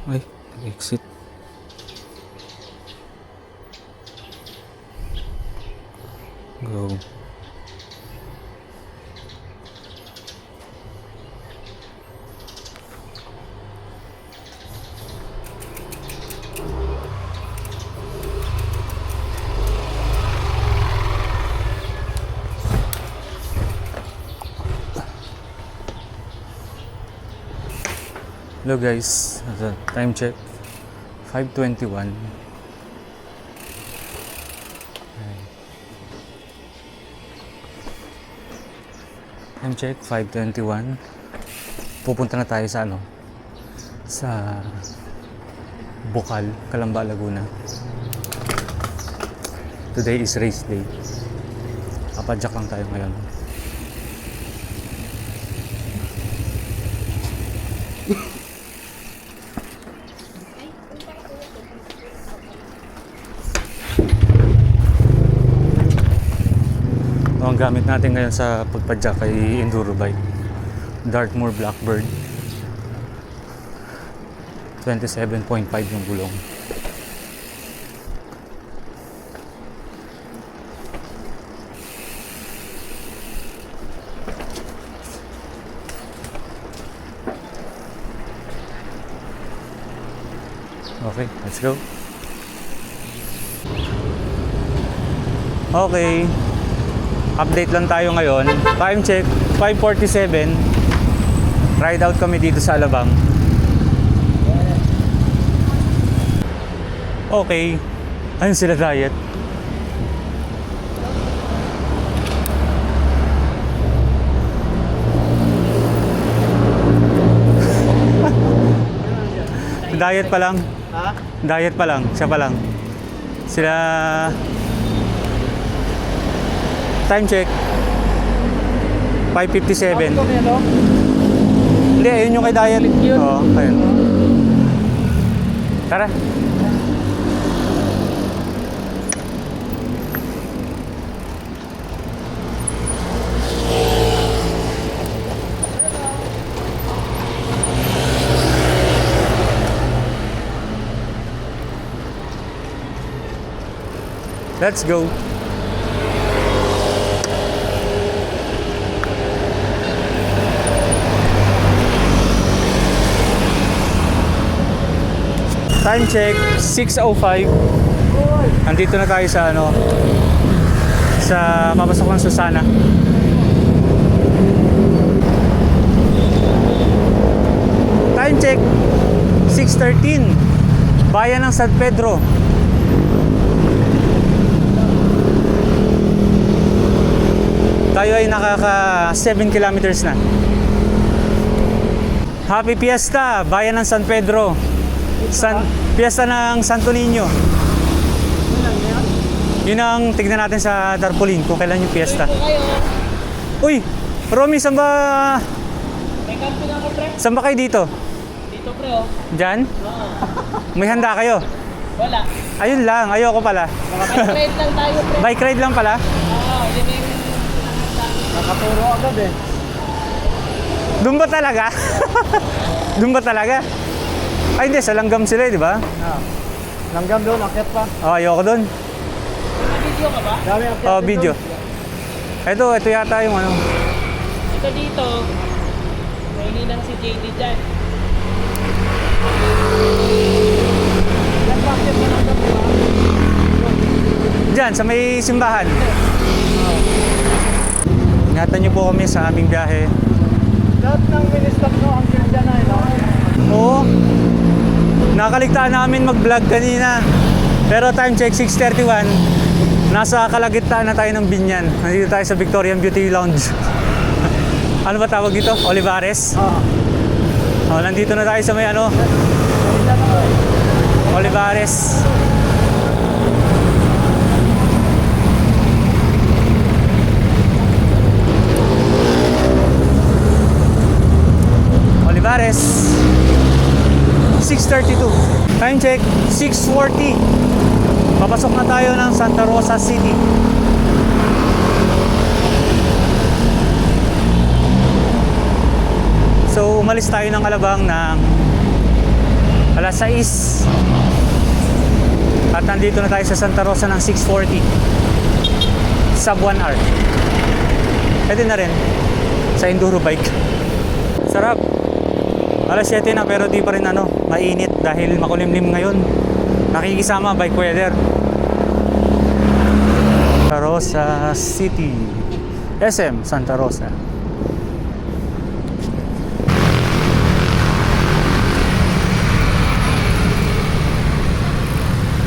Ay, exit. Go. Hello guys, time check 5:21. Time check 5:21. Pupunta na tayo sa sa Bukal, Calamba, Laguna. Today is race day. Kapadyak lang tayo ngayon. Ang gamit natin ngayon sa pagpadyak ay enduro bike, Dartmoor Blackbird. 27.5 yung gulong. Okay, let's go. Okay. Update lang tayo ngayon. Time check 5:47. Ride out kami dito sa Alabang. Okay. Ayun sila diet. Diet pa lang. Ha? Diet pa lang. Siya pa lang. Sila. Time check 5:57. Hindi, ayun yung kay Diet. Oo, ayun. Tara. Let's go. Time check 6:05. Andito na tayo sa sa papasok ng Susana. Time check 6:13. Bayan ng San Pedro. Tayo ay nakaka 7 kilometers na. Happy Fiesta, Bayan ng San Pedro. Fiesta ng Santo Niño. Yun ang tignan natin sa tarpaulin kung kailan yung fiesta. Uy, Romy, saan ba? May camping ako, pre. Saan ba kayo dito? Dito, pre, oh. Diyan? Oo. May handa kayo? Wala. Ayun lang, ayoko pala. Bike ride lang tayo, pre. Bike ride lang pala? Oo, yun yung nakaturo agad eh. Doon ba talaga? Doon ba talaga? Ay hindi, sa Langgam sila di ba? Langgam doon, akyat pa. Oh, ayoko doon. May video ka ba? Dami akyat. Oh, video. Ito yata yung Ito dito. May lang si JD dyan. Yan pa akyat na langgam, di ba? Diyan, sa may simbahan. Ingatan niyo po kami sa aming biyahe. Lahat ng mini-stop no, ang dyan na, no? Oo. Nakaligtaan namin mag-vlog kanina. Pero time check 6:31. Nasa kalagitnaan na tayo ng Binyan. Nandito tayo sa Victorian Beauty Lounge. Ano ba tawag dito? Olivares? Oo. Oh, nandito na tayo sa may Olivares. Olivares. 6:32. Time check 6:40. Papasok na tayo ng Santa Rosa City. So umalis tayo ng Alabang ng Alas 6. At nandito na tayo sa Santa Rosa ng 6:40. Sub 1 hour. Pwede na rin sa enduro bike. Sarap. Alas 7 na pero di pa rin mainit dahil makulimlim ngayon. Nakikisama bike weather. Santa Rosa City. SM Santa Rosa.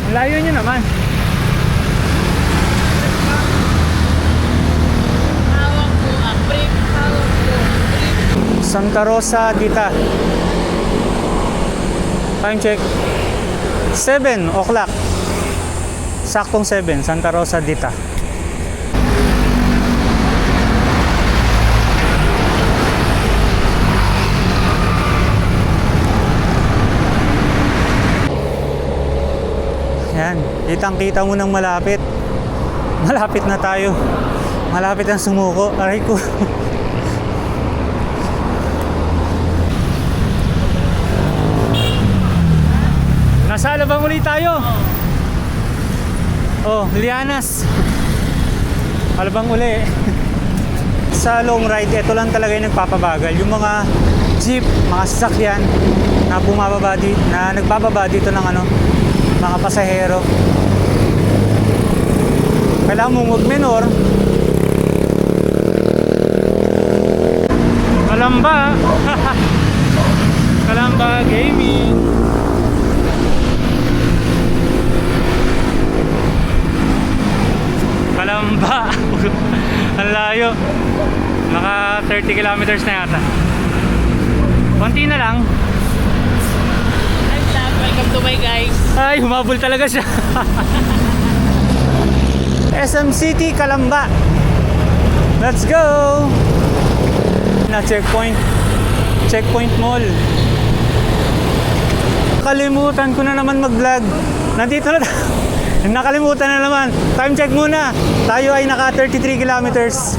Ang layo nyo naman. Hawak ko ang brake. Hawak ko ang brake. Santa Rosa Dita. Time check. 7 o'clock. Saktong 7, Santa Rosa Dita. Yan, kitang-kita mo ng malapit. Malapit na tayo. Malapit ang sumuko. Aray ko. Nasa Alabang ulit tayo. Oh, Lianas. Alabang uli. Sa long ride, ito lang talaga yung nagpapabagal. Yung mga jeep, mga sasakyan na nagbababa dito ng mga pasahero. Kailangan mong mag-minor. Kalamba. Kalamba Gaming. Kalamba. Ang layo. Naka 30 kilometers na yata. Konti na lang. Hi vlog, welcome to my guys. Ay, humabol talaga siya. SM City, Kalamba. Let's go! Na checkpoint. Checkpoint Mall. Kalimutan ko na naman mag-vlog. Nandito na nakalimutan na naman. Time check muna. Tayo ay naka 33 kilometers.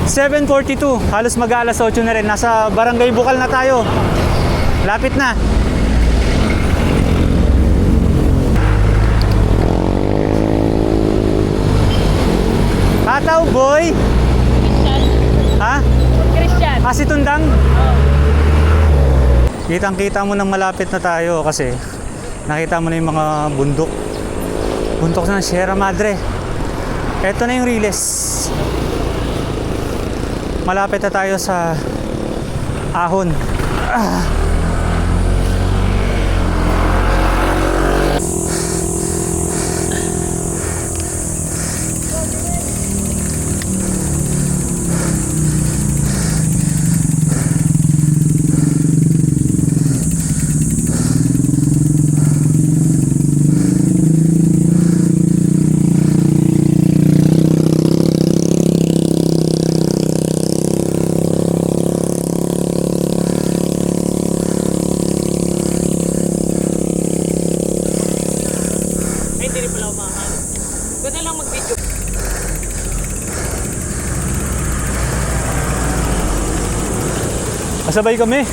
7:42. Halos mag-alas 8 na rin. Nasa Barangay Bukal na tayo. Lapit na. Hataw, boy! Christian. Ha? Christian. Si Tundang? Oh. Kitang-kita mo nang malapit na tayo kasi nakita mo na yung mga bundok. Bundok ng Sierra Madre. Ito na yung Riles. Malapit na tayo sa Ahon. Ay, hindi rin pala umahan. Ganda lang mag-video. Kasabay kami.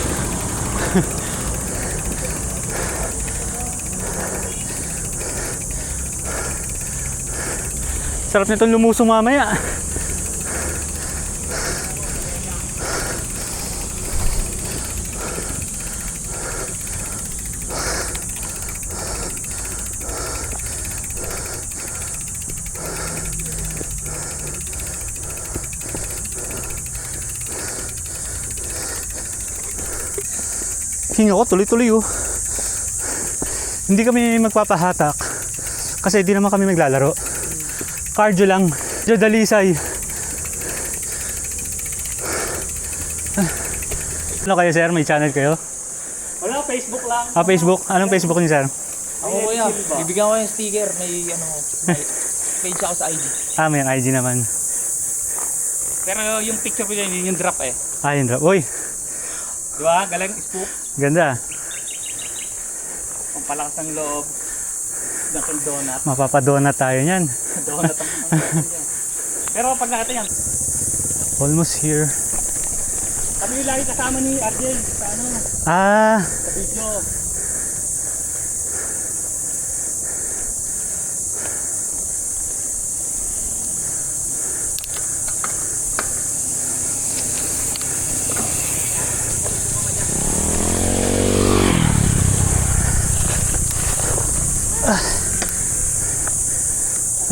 Sarap nitong lumusong mamaya. Hinga ko, tuloy-tuloy oh. Hindi kami magpapahatak kasi di naman kami maglalaro. Cardio lang. Dalisay. Ano kayo sir? May channel kayo? Wala, Facebook lang. Facebook? Anong Facebook niyo sir? Ako kuya, bibigyan ko yung sticker. May page ako sa IG. May IG naman. Pero yung picture ko dyan, yun yung drop eh. Yun drop. Uy, Di ba? Galing spook. ganda. Pampalakas ng loob. Dunkin Donut. Mapapadonut tayo niyan. Donut ang pangalan niya. Pero pag nakita yan, Almost here. kami Yung lagi kasama ni Arjel sa ano, Ah, sa video.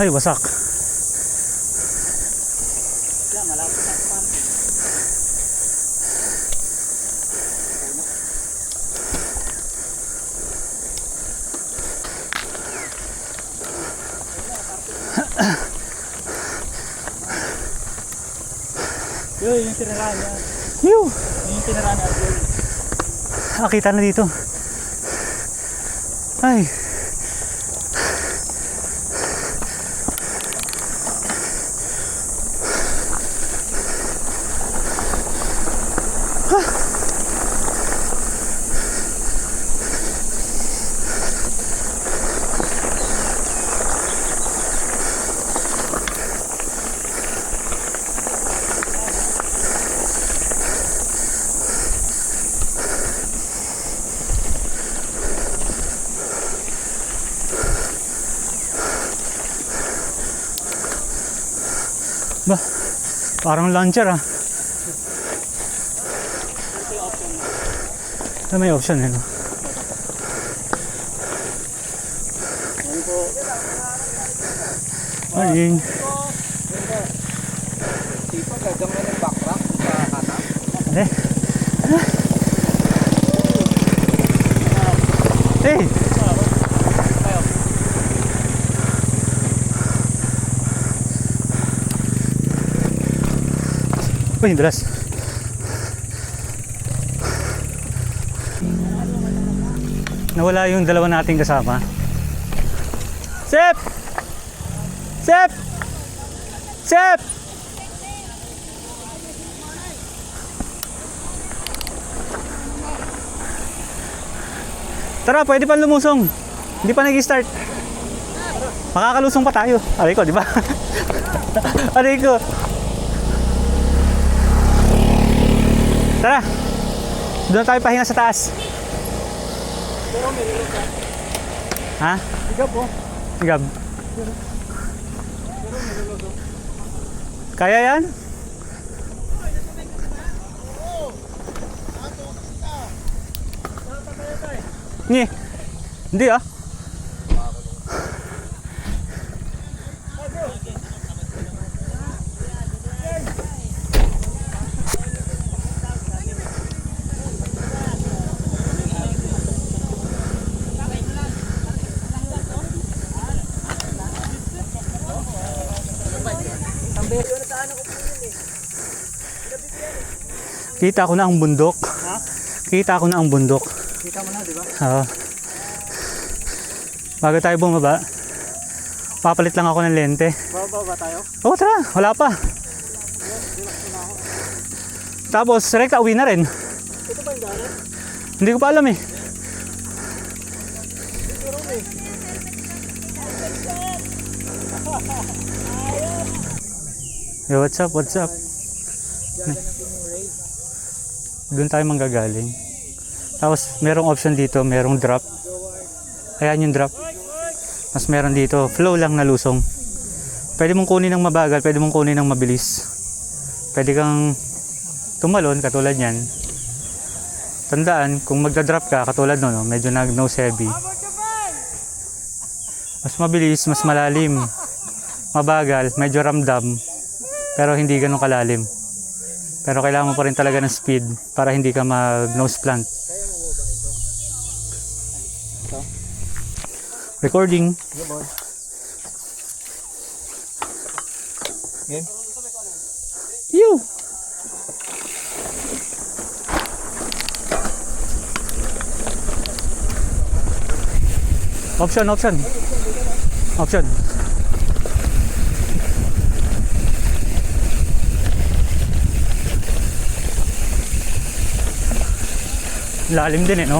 ay wasak. Yan, malapit na sa pan. Yun, yung tiniraan niya. Yung Yung tiniraan ni Arjel. nakita na dito. Ay. Ba, parang launcher ah. Ah, may option eh, no? Ayun. Tipo, gagawin mo ng backtrack sa kata. Eh. Hey! Uy, dulas. Nawala yung dalawa nating kasama. Sep! Sep! Sep! Tara, pwede pa lumusong. Hindi pa nag-start. Makakalusong pa tayo. Aray ko, di ba? Aray ko. Tara. Doon tayo pahinga sa taas. Ha? Sigap po. Gab. Kaya yan? Ni. Hindi ah. Kita ko na ang bundok. Ha? Kita ko na ang bundok. Kita mo na, di ba? Oo. Bago tayo bumaba, papalit lang ako ng lente. Bababa ba tayo? Oo, tara. Wala pa. Tapos, rekta uwi na rin. Ito ba yung daan? Hindi ko pa alam eh. Yo, what's up? What's up? Doon tayo manggagaling. Tapos, merong option dito, merong drop. Ayan yung drop. Mas meron dito, flow lang na lusong. Pwede mong kunin ng mabagal, pwede mong kunin ng mabilis. Pwede kang tumalon, katulad yan. Tandaan, kung magdadrop ka, katulad no, medyo nose heavy. Mas mabilis, mas malalim. Mabagal, medyo ramdam. Pero hindi ganun kalalim. Pero kailangan mo pa rin talaga ng speed para hindi ka mag-nose plant. Recording. Game? You. Option, option. Option. Lalim din eh, no?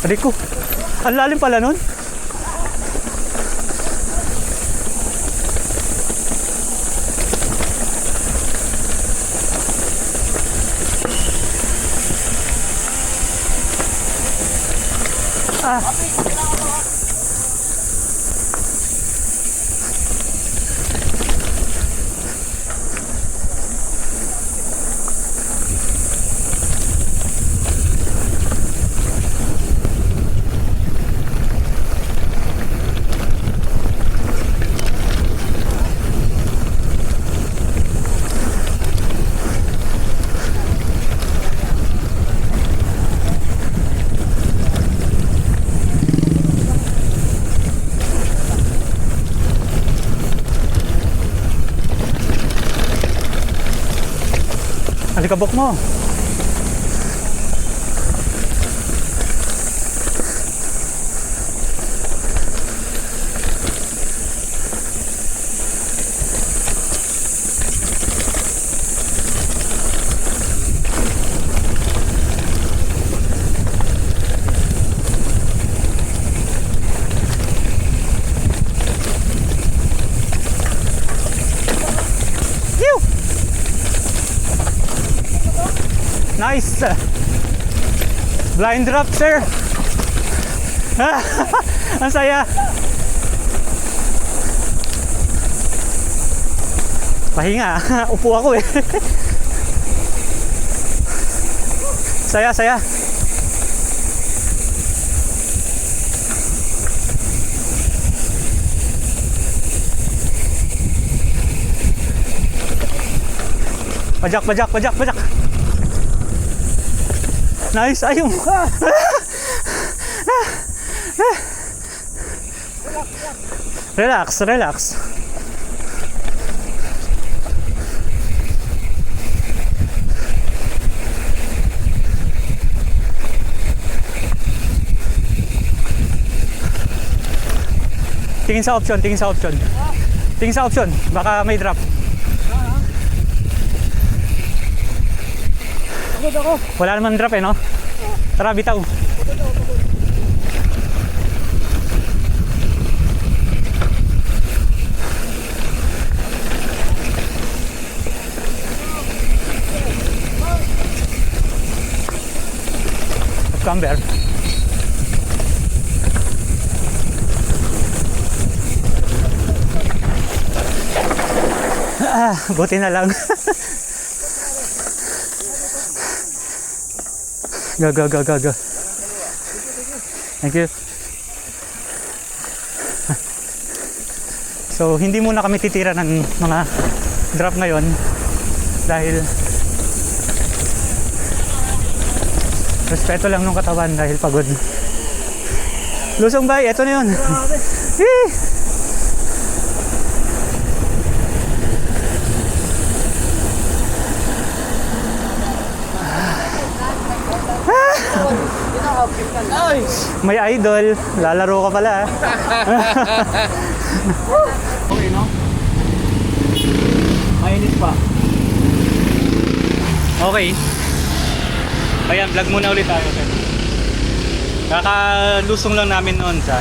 Aray ko. Ang lalim pala nun. Alikabok mo. Nice! Blind drop, sir! Ang saya! Pahinga, upo ako eh. Saya, saya! Pajak, pajak, pajak, pajak! Nice, ayun. Relax, relax. Tingin sa option, tingin sa option. Tingin sa option, baka may drop. Wala naman drop eh, no? Tara, bitaw. Camber. Buti na lang. Go, go, go, go, go. Thank you. So, hindi muna kami titira ng mga drop ngayon dahil respeto lang ng katawan dahil pagod. Lusong Bay, eto na yun. May idol, lalaro ka pala. Okay, no? Mainit pa. Okay. Ayan, vlog muna ulit tayo. Kakalusong lang namin noon sa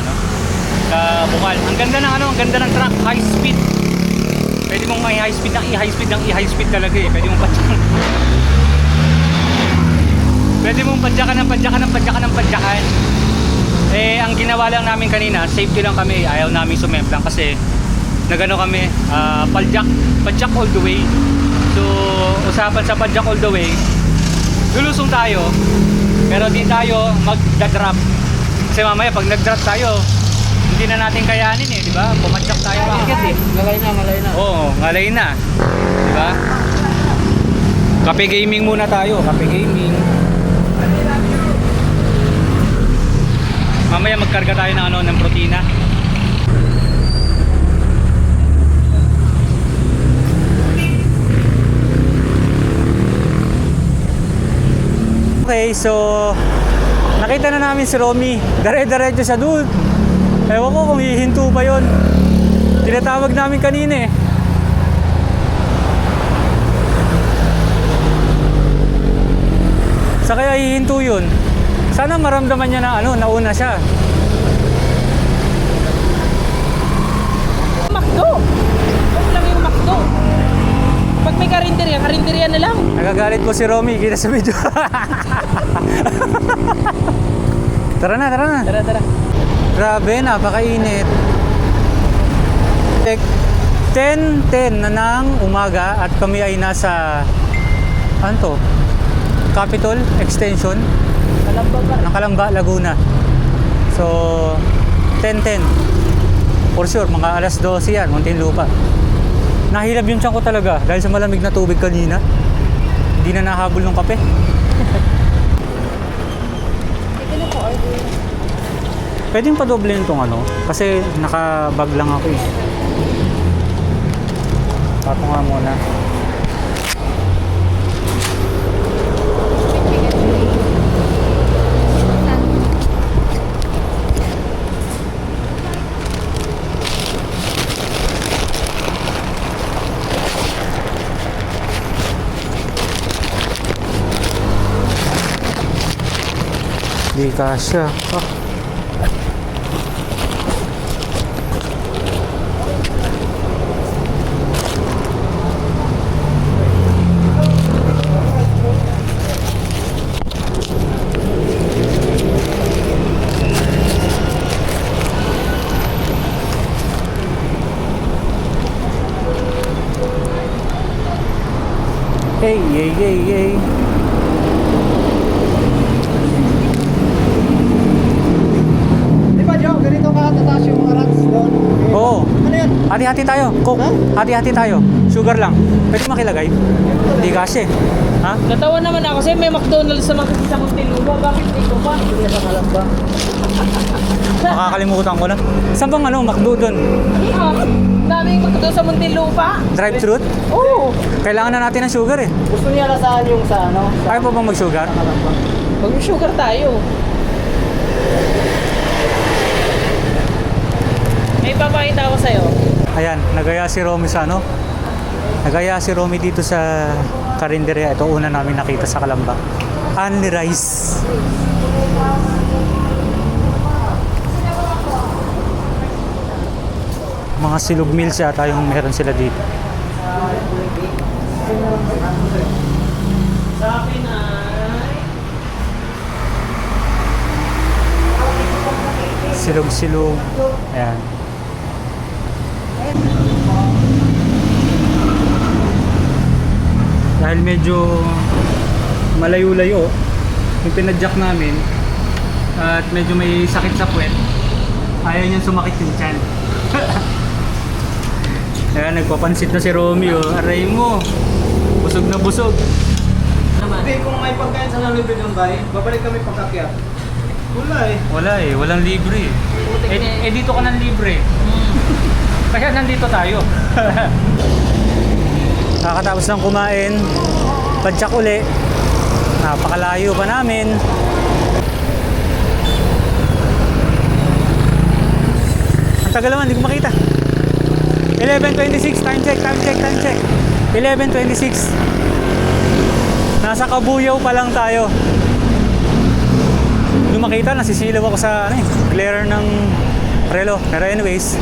sa Bukal. Ang ganda ng ang ganda ng track, high speed. Pwede mong may high speed ng i-high speed talaga eh. Pwede mong padyakan. Pwede mong padyakan. Eh, ang ginawa lang namin kanina, safety lang kami. Ayaw namin sumemplang kasi nagano kami, padyak all the way. So, usapan sa padyak all the way, lulusong tayo, pero di tayo magda-drop. Kasi mamaya pag nag-drop tayo, hindi na natin kayanin eh, di ba? Pumadyak tayo agad eh. Ngalay na. Oo, ngalay na. Di ba? Kape gaming muna tayo, kape gaming. Mamaya magkarga tayo ng protina. Okay, so nakita na namin si Romy. Dire-diretso siya doon. Ewan ko kung hihinto pa yon. Tinatawag namin kanina eh. Sa kaya hihinto yun. Sana maramdaman niya na nauna siya. Makdo! Huwag lang yung makdo. Pag may karinderya na lang. Nagagalit po si Romy, kita sa video. Tara na, tara na. Tara, tara. Grabe, napakainit. 10:10 na ng umaga at kami ay nasa ano to? Capitol Extension Kalamba ba? ng Calamba, Laguna. So 10:10. For sure, mga alas 12 yan, Muntinlupa. Nahilab yung tiyan ko talaga dahil sa malamig na tubig kanina. Hindi na nahabol ng kape. Pwedeng padoble itong ano, kasi nakabag lang ako eh. Pato nga muna. Di kasya. Ah. Hey, yay, yay, yay. Di ba, Joe? Ganito ka tataas yung mga rats doon? Oo. Ano yan? Hati-hati tayo. Coke. Ha? Hati-hati tayo. Sugar lang. Pwede makilagay? Hindi kasi. Ha? Natawa naman ako kasi may McDonald's sa Muntinlupa. Bakit ikaw pa? Hindi na sa Kalamba. Makakalimutan ko na. Saan bang ano, McDo doon? Ah, daming McDonald's sa Muntinlupa. Drive-thru? Oo. Kailangan na natin ng sugar eh. Gusto niya lasaan yung sa ano? Sa Ayaw pa bang mag-sugar? Kalamba. Mag-sugar tayo. May papakita ako sa'yo. Ayan, nagaya si Romy sa ano? Nagaya si Romy dito sa karinderya. Ito una namin nakita sa Calamba. Only rice. Mga silog meals yata yung meron sila dito. Sa akin ay... Silog-silog. Ayan. Dahil medyo malayo-layo yung pinadyak namin at medyo may sakit sa puwet, ayaw niyang sumakit yung tiyan. Kaya nagpapansit na si Romeo. Aray mo, busog na busog. Hindi, kung may pagkain sa Nalibid yung bay, babalik kami pagkakyat. Wala eh. Wala eh, walang libre eh. Dito ka ng libre. Kaya nandito tayo. Kakatapos ng kumain, padyak uli. Napakalayo pa namin. Ang tagal naman, hindi ko makita. 11:26, time check. 11:26. Nasa Kabuyaw pa lang tayo. Yung makita, nasisilaw ako sa glare ng relo. Pero anyways,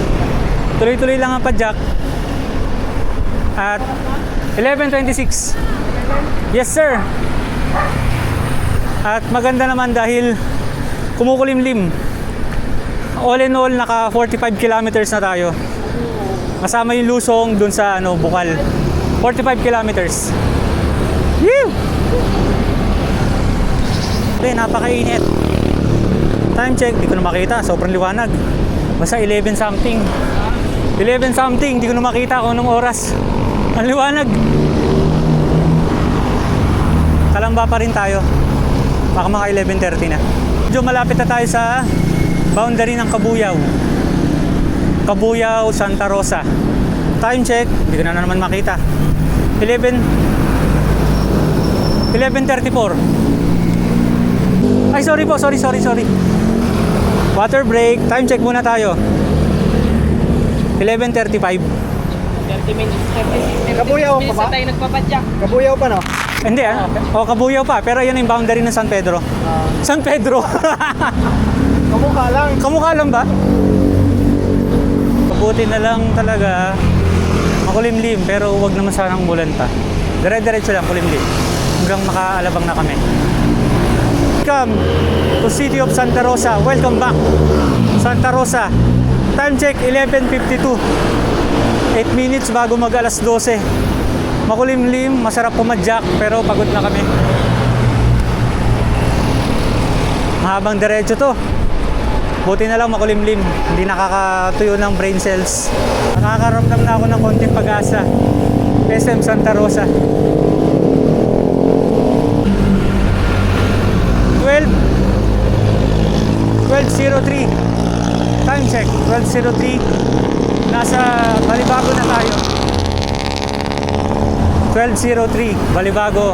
tuloy-tuloy lang ang padyak. At 11:26. Yes, sir. At maganda naman dahil kumukulimlim. All in all, naka 45 kilometers na tayo. Kasama yung Lusong dun sa Bukal. 45 kilometers. Woo! Napakainit. Time check, di ko na makita. Sobrang liwanag. Basta 11 something. 11 something, di ko na makita kung anong oras. Ang liwanag. Kalamba pa rin tayo. Baka mga 11:30 na. Medyo malapit na tayo sa boundary ng Kabuyaw. Kabuyaw, Santa Rosa. Time check, hindi ko na naman makita. 11:34. Ay, sorry po, sorry. Water break, time check muna tayo. 11:35. 30 minutes. 30 Kabuyaw pa minutes ba? na tayo nagpapadyak. Kabuyaw pa, no? Hindi o Kabuyaw pa, pero yan yung boundary ng San Pedro. San Pedro? Kamukha lang. Kamukha lang ba? Mabuti na lang talaga makulimlim, pero wag naman sanang umulan pa. Dire-diretso lang kulimlim hanggang makaalabang na kami. Welcome to City of Santa Rosa. Welcome back, Santa Rosa. Time check, 11:52. 8 minutes bago mag alas 12. Makulimlim, masarap pumadyak, pero pagod na kami. Mahabang diretso to. Buti na lang makulimlim, hindi nakakatuyo ng brain cells. Nakakaramdam na ako ng konting pag-asa. SM Santa Rosa. 12:03. Time check, 12:03. Nasa Balibago na tayo. 12:03, Balibago,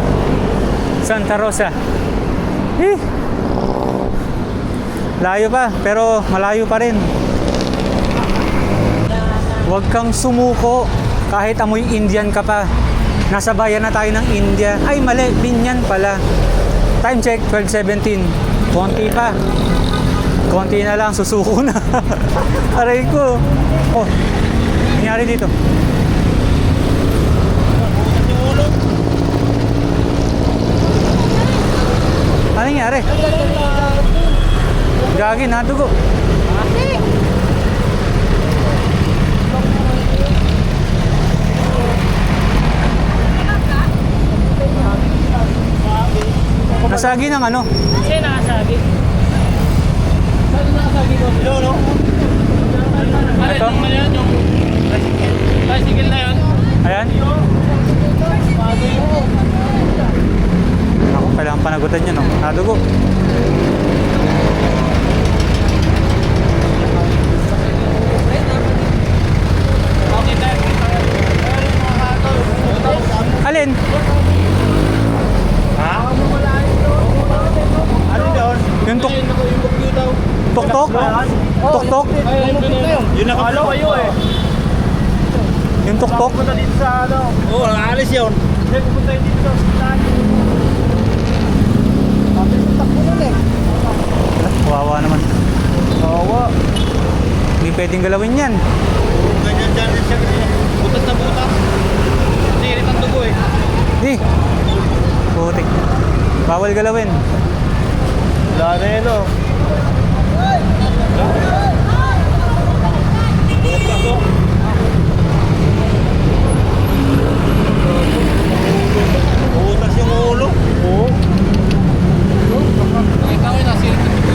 Santa Rosa. Layo pa, pero malayo pa rin. Huwag kang sumuko kahit amoy Indian ka pa. Nasa bayan na tayo ng India. Ay mali, Binyan pala. Time check, 12:17. Konti pa. Konti na lang, susuko na. Aray ko. Oh, nangyari dito. Ano nangyari? Gagi, natugo. Nasagi ng ano? Kasi nakasagi. Saan nakasagi ko? Ilo, no? Ito? Yung bicycle na yun. Ayan. Ako, kailangan panagutan nyo, no? Nadugo. Alin? Ha? Ano doon? Yung tuktok? Tuktok? Yun nakalo kayo eh. Yung tuktok? Pupunta dito sa ano. Oo, nakaalis yun. Hindi, pupunta dito sa hospital. Takbo nun eh. Wawa naman. Kawawa. Hindi pwedeng galawin yan. Ganyan dyan siya kasi. Butas na butas. Sirit ang dugo eh. Eh. Putik. Bawal galawin. Wala na yun oh. Butas yung ulo. Oo. Ikaw ay nasirit ang dugo.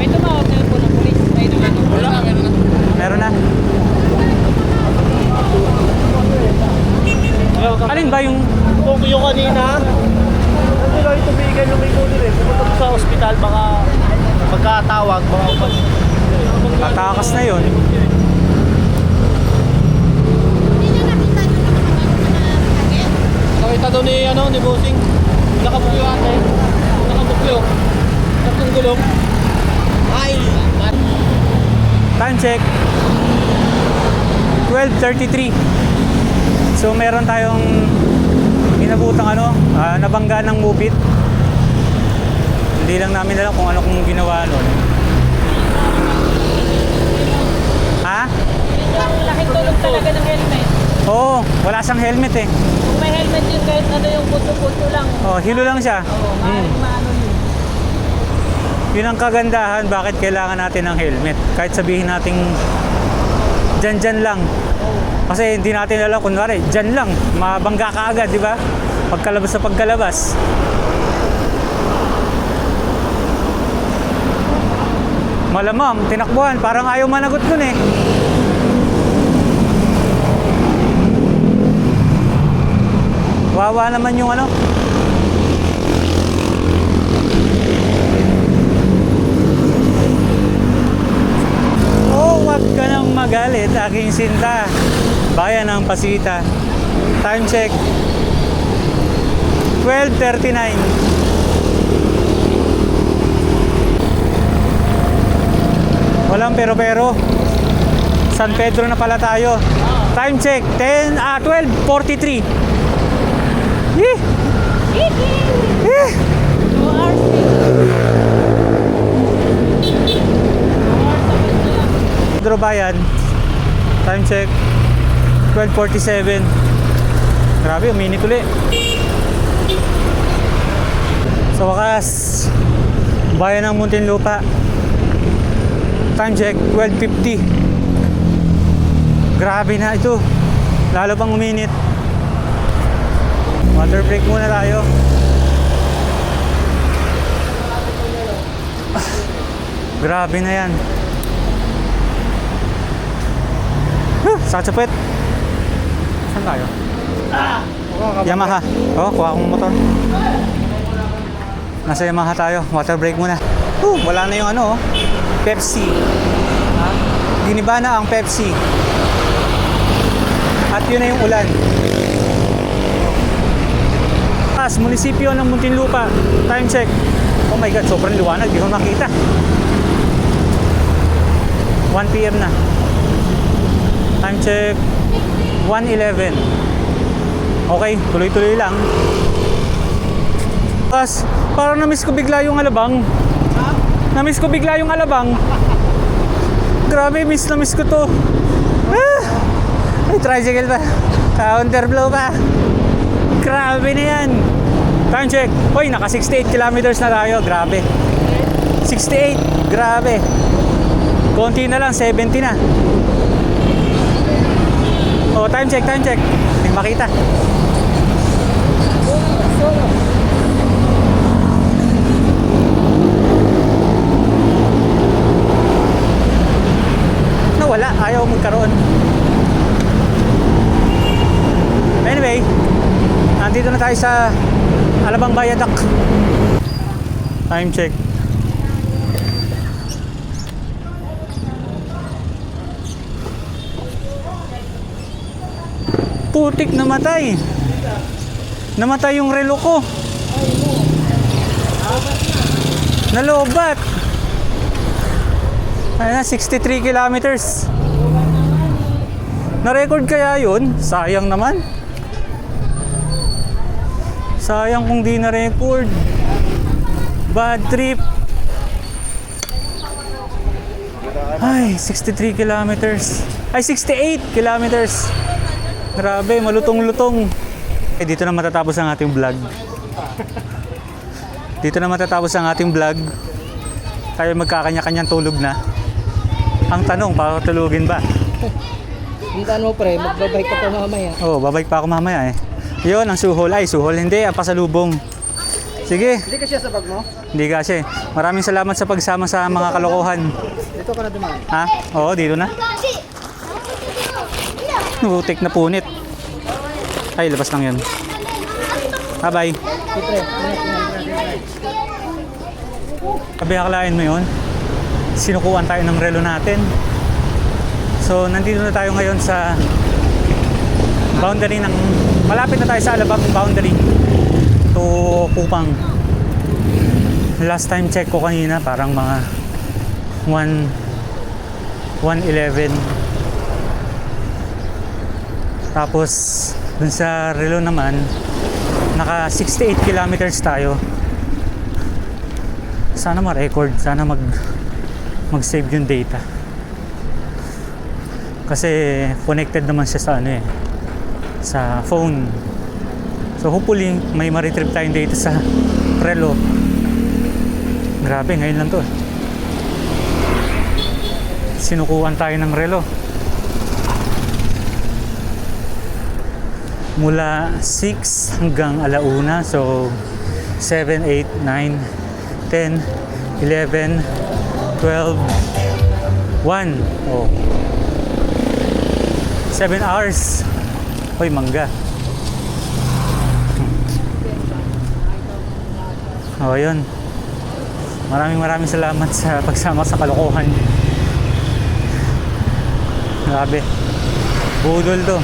May tumawag na po ng polis. May naman. Wala, meron na. Meron na. Alin ba yung... Kung yung kanina, hindi lang itubigan yung may kunin eh. Pumunta ko sa ospital, baka pagkatawag, baka Tatakas na yun. nakita doon ni, ano, ni Bossing. Nakabukyo ate. Nakabukyo. Tatlong gulong. Ay! Time check. 12:33. So meron tayong inabutang ano, nabangga ng mupit. Hindi lang namin alam kung ano kung ginawa nun. Ha? Laking tulong talaga ng helmet. Oo, wala siyang helmet eh. Kung may helmet yun, kahit ano yung puto-puto lang. Oh, hilo lang siya. Oo, maaaring maano yun. Yun ang kagandahan bakit kailangan natin ng helmet. Kahit sabihin nating dyan lang. Kasi hindi natin alam, kunwari, dyan lang, mabangga ka agad, di ba? Pagkalabas sa pagkalabas. Malamang, tinakbuhan, parang ayaw managot dun eh. Wawa naman yung ano. Oh, wag ka nang magalit, aking sinta. Bayan ng Pasita. Time check. 12:39. Walang pero-pero. San Pedro na pala tayo. Time check. 12:43. Eh! Eh! 2 hours. Pedro Bayan. Time check. 12:47. Grabe, uminit uli. Sa wakas, bayan ng Muntinlupa. Time check, 12:50. Grabe na ito. Lalo pang uminit. Water break muna tayo. Grabe na yan. Sakit sa puwet. Saan tayo? Yamaha. Oh, kuha akong motor. Nasa Yamaha tayo. Water break muna. Wala na yung ano, Pepsi. Giniba na ang Pepsi. At yun na yung ulan. Munisipyo ng Muntinlupa. Time check. Oh my God, sobrang liwanag. Di ko makita. 1 PM na. Time check. 1:11. Okay, tuloy-tuloy lang. Parang na-miss ko bigla yung Alabang. Na-miss ko bigla yung Alabang. Grabe, miss na miss ko to. Ay, tricycle pa. Counterblow pa. Grabe na yan. Time check. Hoy, naka 68 kilometers na tayo. Grabe. 68. Grabe. Konti na lang, 70 na. Oh, time check, time check. Hindi makita. Nawala, ayaw magkaroon. Anyway, nandito na tayo sa Alabang Viaduct. Time check. Putik, namatay. Namatay yung relo ko. Nalobat. Ayun na, 63 kilometers. Na-record kaya yun? Sayang naman. Sayang kung di na-record. Bad trip. Ay, 63 kilometers. Ay, 68 kilometers. Grabe, malutong-lutong. Dito na matatapos ang ating vlog. Dito na matatapos ang ating vlog. Tayo magkakanya-kanyang tulog na. Ang tanong, pakatulugin ba? Hintaan mo pre, magbabike ka pa mamaya. Oo, babike pa ako mamaya eh. Yun, ang suhol. Ay, suhol hindi, ang pasalubong. Sige. Hindi ka siya sa bag mo? Hindi kasi. Maraming salamat sa pagsama sa mga kalokohan. Dito ka na dumaan. Ha? Oo, dito na. Nutik na punit. Ay, labas lang yun. Bye-bye. Pre, Sabi, akalain mo yun? Sinukuan tayo ng relo natin. So, nandito na tayo ngayon sa boundary ng... Malapit na tayo sa Alabang boundary to Kupang. Last time check ko kanina, parang mga 1:11. Tapos, dun sa relo naman, naka 68 kilometers tayo. Sana ma-record, sana mag-save yung data. Kasi connected naman siya sa ano eh, sa phone. So hopefully may ma-retrieve tayong data sa relo. Grabe, ngayon lang to. Sinukuan tayo ng relo. Mula 6 hanggang alauna. So 7, 8, 9, 10, 11, 12, 1. Oh. 7 hours. Hoy, mangga. Oh, yun. Maraming salamat sa pagsama sa kalokohan. Grabe. Budol to.